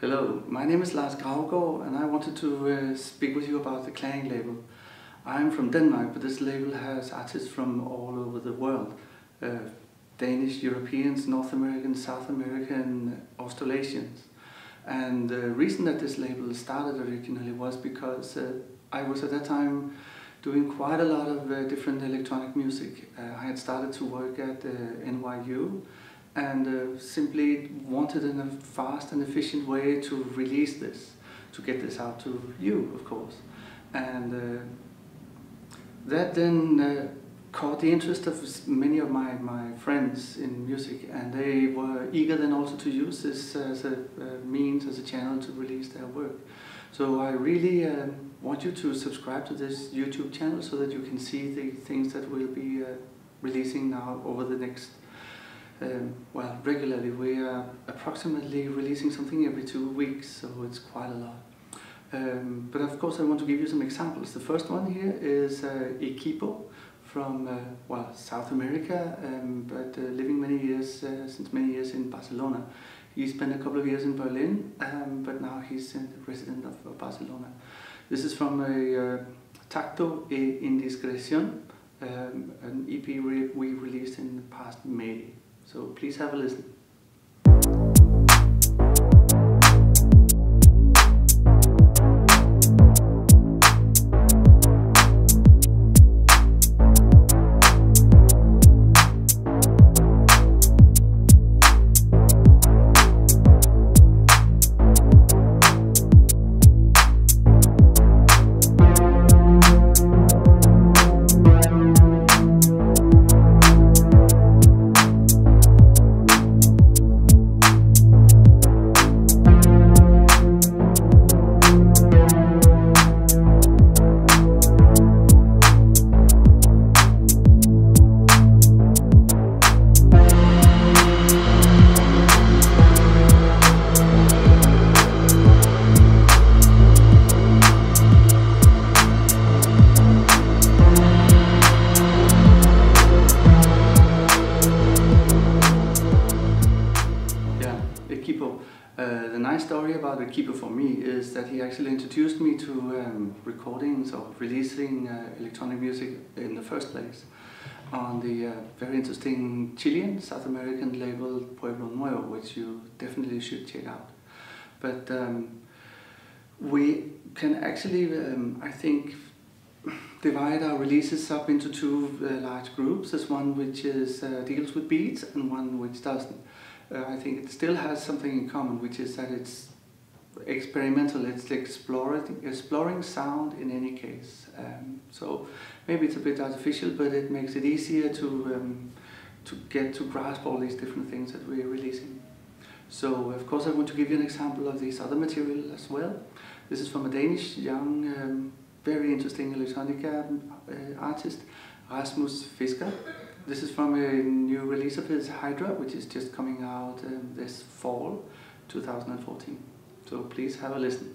Hello, my name is Lars Graugaard and I wanted to speak with you about the Clang label. I'm from Denmark, but this label has artists from all over the world. Danish, Europeans, North Americans, South American, Australasians. And the reason that this label started originally was because I was at that time doing quite a lot of different electronic music. I had started to work at NYU and simply wanted in a fast and efficient way to release this, to get this out to you, of course. And that then caught the interest of many of my friends in music, and they were eager then also to use this as a means, as a channel to release their work. So I really want you to subscribe to this YouTube channel so that you can see the things that we'll be releasing now over the next well, regularly. We are approximately releasing something every 2 weeks, so it's quite a lot. But of course I want to give you some examples. The first one here is Equipo from well, South America, but living many years, since many years in Barcelona. He spent a couple of years in Berlin, but now he's a resident of Barcelona. This is from a Tacto e Indiscreción, an EP we released in the past May. So please have a listen. Equipo. The nice story about Equipo for me is that he actually introduced me to recordings or releasing electronic music in the first place on the very interesting Chilean, South American label Pueblo Nuevo, which you definitely should check out. But we can actually, I think, divide our releases up into two large groups. There's one which is deals with beats and one which doesn't. I think it still has something in common, which is that it's experimental, it's exploring sound in any case. So maybe it's a bit artificial, but it makes it easier to get to grasp all these different things that we're releasing. So of course I want to give you an example of this other material as well. This is from a Danish young, very interesting electronica artist, Rasmus Fisker. This is from a new release of his Hydra, which is just coming out this fall 2014. So please have a listen.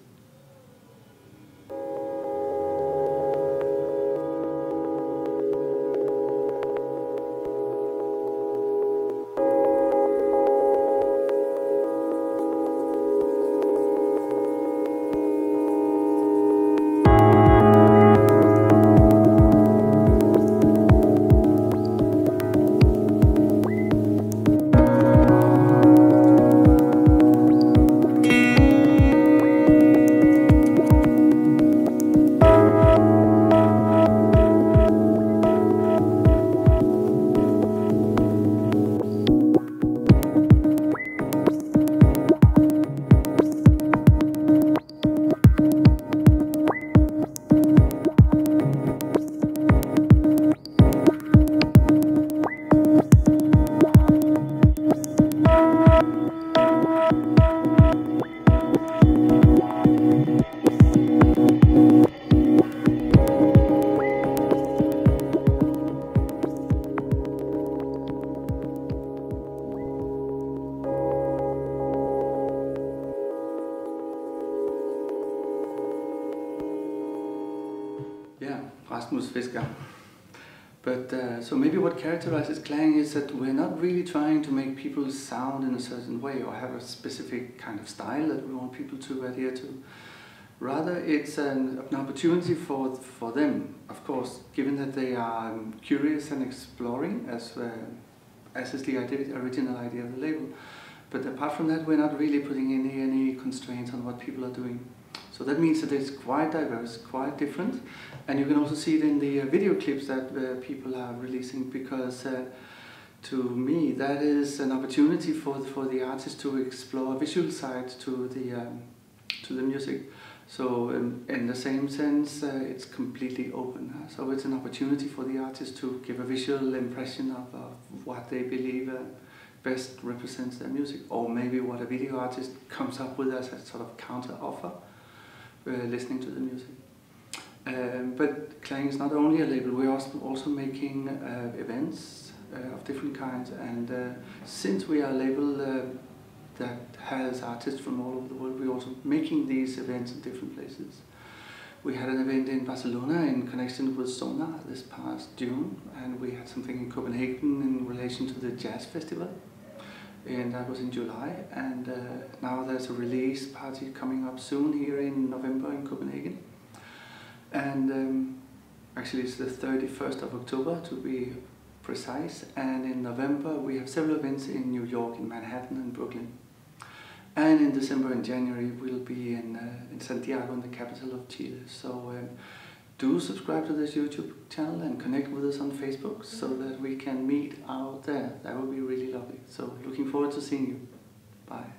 Rasmus Fisker. But so maybe what characterizes clang is that we're not really trying to make people sound in a certain way or have a specific kind of style that we want people to adhere to. Rather, it's an opportunity for them, of course, given that they are curious and exploring, as is the original idea of the label. But apart from that, we're not really putting any constraints on what people are doing. So that means that it's quite diverse, quite different, and you can also see it in the video clips that people are releasing, because to me that is an opportunity for the artist to explore a visual side to the music. So in the same sense, it's completely open. So it's an opportunity for the artist to give a visual impression of what they believe best represents their music, or maybe what a video artist comes up with as a sort of counter offer. Listening to the music. But Clang is not only a label, we're also making events of different kinds, and since we are a label that has artists from all over the world, we're also making these events in different places. We had an event in Barcelona in connection with Sonar this past June, and we had something in Copenhagen in relation to the jazz festival, and that was in July, and now there's a release party coming up soon here in November in Copenhagen, and actually it's the 31st of October to be precise, and in November we have several events in New York, in Manhattan and Brooklyn, and in December and January we'll be in Santiago, in the capital of Chile. So do subscribe to this YouTube channel and connect with us on Facebook so that we can meet out there. That would be really lovely. So looking forward to seeing you. Bye.